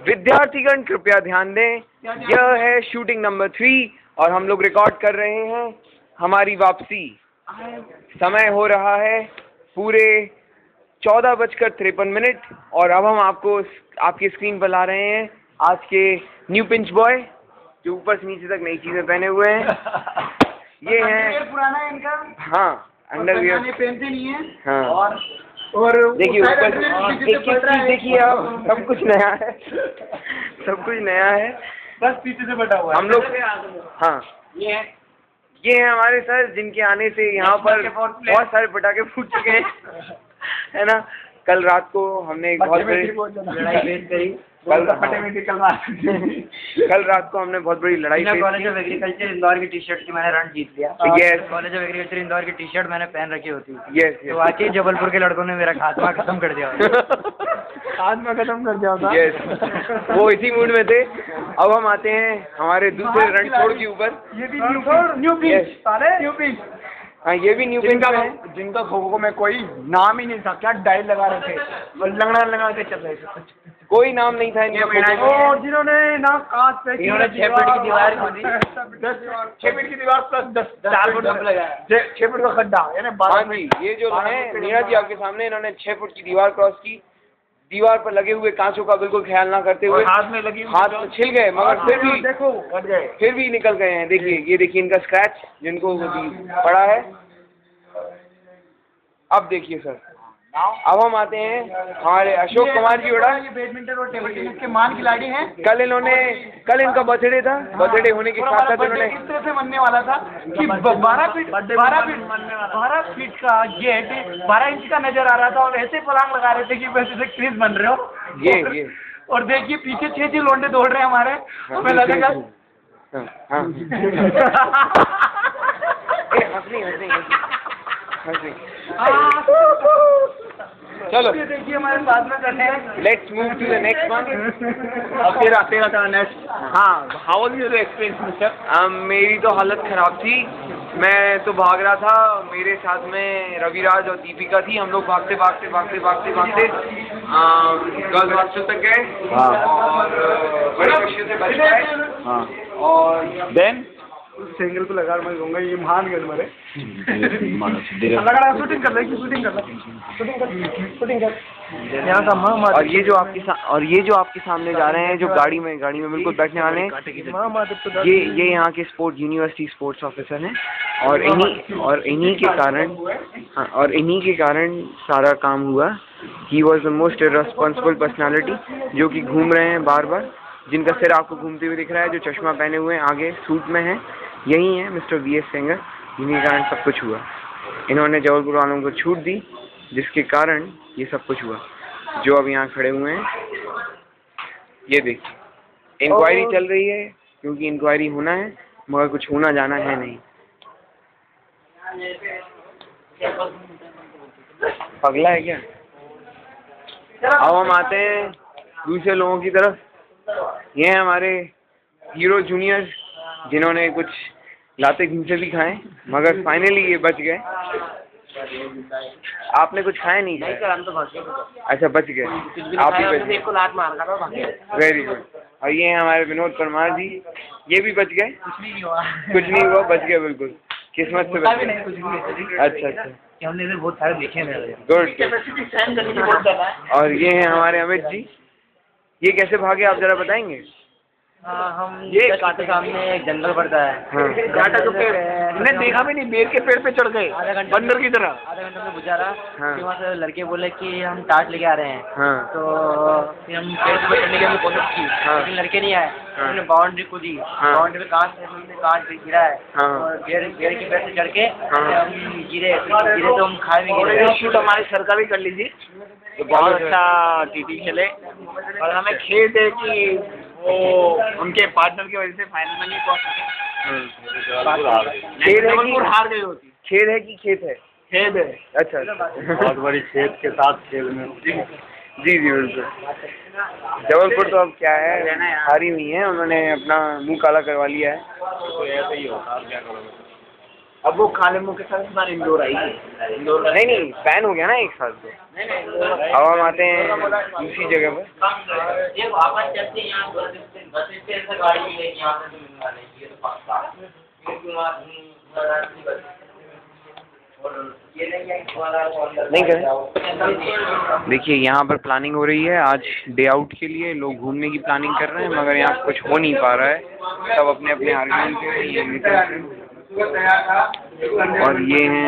विद्यार्थीगण कृपया ध्यान दें, यह है शूटिंग नंबर 3 और हम लोग रिकॉर्ड कर रहे हैं हमारी वापसी। समय हो रहा है पूरे 14:53 और अब हम आपको आपकी स्क्रीन पर ला रहे हैं आज के न्यू पिंच बॉय जो ऊपर से नीचे तक नई चीजें पहने हुए हैं। ये हैं पुराना है इनका। हाँ, अंडरवियर पहनते नहीं है। हाँ, और देखिए ऊपर देखिए आप, सब कुछ नया है, सब कुछ नया है, बस पीछे से बटा हुआ है। हम लोग हाँ, ये है हमारे सर जिनके आने से यहाँ पर बहुत सारे पटाखे फूट चुके हैं, है ना। कल रात को हमने एक बहुत बड़ी लड़ाई फेस करी। कल रात को हमने बहुत बड़ी लड़ाई फेस की। कॉलेज ऑफ एग्रीकल्चर इंदौर की टी शर्ट की मैंने रन जीत लिया। Yes, college of agriculture Indore की टी शर्ट मैंने पहन रखी होती। यस, तो वाकई जबलपुर के लड़कों ने मेरा खात्मा खत्म कर दिया। खात्मा खत्म कर दिया था। यस, वो इसी मूड में थे। अब हम आते हैं हमारे दूसरे रन छोड़ के ऊपर। ये भी न्यू पीस। हाँ, ये भी न्यू पिंच है जिनका खो में कोई नाम ही नहीं था। क्या डायल लगा रहे थे, लंगड़ा के चल रहे थे। कोई नाम नहीं था इनका। और जिन्होंने ना कांच पे 6 फीट की दीवार खोदी, 6 फीट की दीवार प्लस 4 फुट लगाया, 6 फुट का खड्डा, यानी 12 फीट। ये जो है नीरज जी आपके सामने, इन्होंने 6 फुट की दीवार क्रॉस की। दीवार पर लगे हुए कांचों का बिल्कुल ख्याल ना करते हुए हाथ में लगी, हाथ छिल गए, मगर फिर भी देखो कट गए, फिर भी निकल गए हैं। देखिए, ये देखिए इनका स्क्रैच जिनको पड़ा है। अब देखिए सर, अब हम आते हैं हमारे अशोक कुमार जी बड़ा। ये बैडमिंटन और टेबल टेनिस के महान खिलाड़ी हैं। कल इनका बर्थडे था। बर्थडे होने के साथ साथ इन्होंने इस तरह से बनने वाला था कि 12 फीट का गेट 12 इंच का नजर आ रहा था और ऐसे पलांग लगा रहे थे कि वैसे क्रीज बन रहे हो। ये और देखिए पीछे 6 लौंडे दौड़ रहे हैं हमारे। हमें लगेगा चलो देखिए हमारे साथ में करते हैं। Let's move to the next one. अब तेरा था नेक्स्ट। हाँ, how was your experience mister? मेरी तो हालत खराब थी। मैं तो भाग रहा था, मेरे साथ में रविराज और दीपिका थी। हम लोग भागते गर्ल्स हॉस्टल तक गए और बड़े मुश्किल से बच गए। और देन सिंगल को लगा मैं कहूँगा ये महान गन मरे। शूटिंग कर यहाँ का और ये जो आपके सामने जा रहे हैं, जो गाड़ी में बिल्कुल बैठने वाले हैं, ये यहाँ के यूनिवर्सिटी स्पोर्ट्स ऑफिसर हैं। और इन्हीं के कारण सारा काम हुआ। He was the most irresponsible personality जो कि घूम रहे हैं बार बार, जिनका सिर आपको घूमते हुए दिख रहा है, जो चश्मा पहने हुए हैं, आगे सूट में हैं, यही है मिस्टर वीएस सेंगर। जिनके कारण सब कुछ हुआ। इन्होंने जबलपुर वालों को छूट दी, जिसके कारण ये सब कुछ हुआ। जो अब यहाँ खड़े हुए हैं, ये देखिए, इंक्वायरी चल रही है, क्योंकि इंक्वायरी होना है, मगर कुछ होना जाना है नहीं। पगला है क्या? अब हम आते हैं दूसरे लोगों की तरफ। ये हैं हमारे हीरो जूनियर, जिन्होंने कुछ लाते घूंसे भी खाए, मगर फाइनली ये बच गए। आपने कुछ खाया नहीं? हम तो अच्छा, बच गए आप भी, बच गए। Very good. और ये हैं हमारे विनोद परमार जी, ये भी बच गए। कुछ नहीं हुआ, बच गए बिल्कुल, किस्मत से बच गए। अच्छा, हमने बहुत सारे देखे हैं। गुड। और ये हैं हमारे अमित जी, ये कैसे भागे आप जरा बताएंगे? हम ये काटे सामने एक जंगल पड़ता है। काटा के पेड़ हमने देखा भी नहीं, बेर के पेड़ पे चढ़ गए बंदर की तरह। आधा घंटा में गुजारा। फिर वहाँ से लड़के बोले कि हम टाट लेके आ रहे हैं। तो फिर हम पेड़ पे चढ़ने की हमने कोशिश की, लेकिन लड़के नहीं आए। हमने बाउंड्री कूदी, बाउंड्री में कांच गिरा है और पेड़ की पेड़ से चढ़ के हम गिरे तो हम खाए भी गिरे। शूट हमारे सर का भी कर लीजिए, तो बहुत अच्छा टीटी खेले। और हमें खेद है कि वो उनके पार्टनर की वजह से फाइनल में नहीं पहुंच सके। जबलपुर हार गई होती। खेद है कि खेत है? खेद है। अच्छा, बहुत बड़ी खेद के साथ खेल में। जी बिल्कुल। जबलपुर तो अब क्या है, हारी हुई है, उन्होंने अपना मुंह काला करवा लिया है। तो ऐसा ही होता है, क्या करोगे। अब वो खाले मुँह के साथ इस बार इंदौर आएगी। इंदौर नहीं बैन हो गया ना 1 साल तो। अब हम आते हैं दूसरी जगह पर। ये वापस चलते हैं यहाँ बस स्टैंड से गाड़ी मिलेगी यहाँ से तो मिलना नहीं, ये तो पक्का। नहीं करें। देखिए यहाँ पर प्लानिंग हो रही है आज डे आउट के लिए, लोग घूमने की प्लानिंग कर रहे हैं मगर यहाँ कुछ हो नहीं पा रहा है, सब अपने अपने आर्गुमेंट पे। और ये है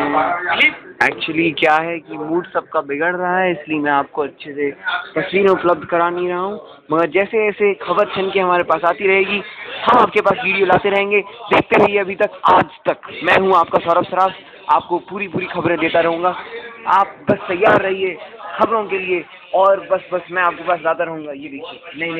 एक्चुअली क्या है कि मूड सबका बिगड़ रहा है, इसलिए मैं आपको अच्छे से तस्वीरें उपलब्ध करा नहीं रहा हूँ, मगर जैसे जैसे खबर छन के हमारे पास आती रहेगी हम आपके पास वीडियो लाते रहेंगे। देखते रहिए अभी तक आज तक। मैं हूँ आपका सौरभ सराफ, आपको पूरी खबरें देता रहूँगा। आप बस तैयार रहिए खबरों के लिए और बस मैं आपके पास लाता रहूँगा। ये देखिए नहीं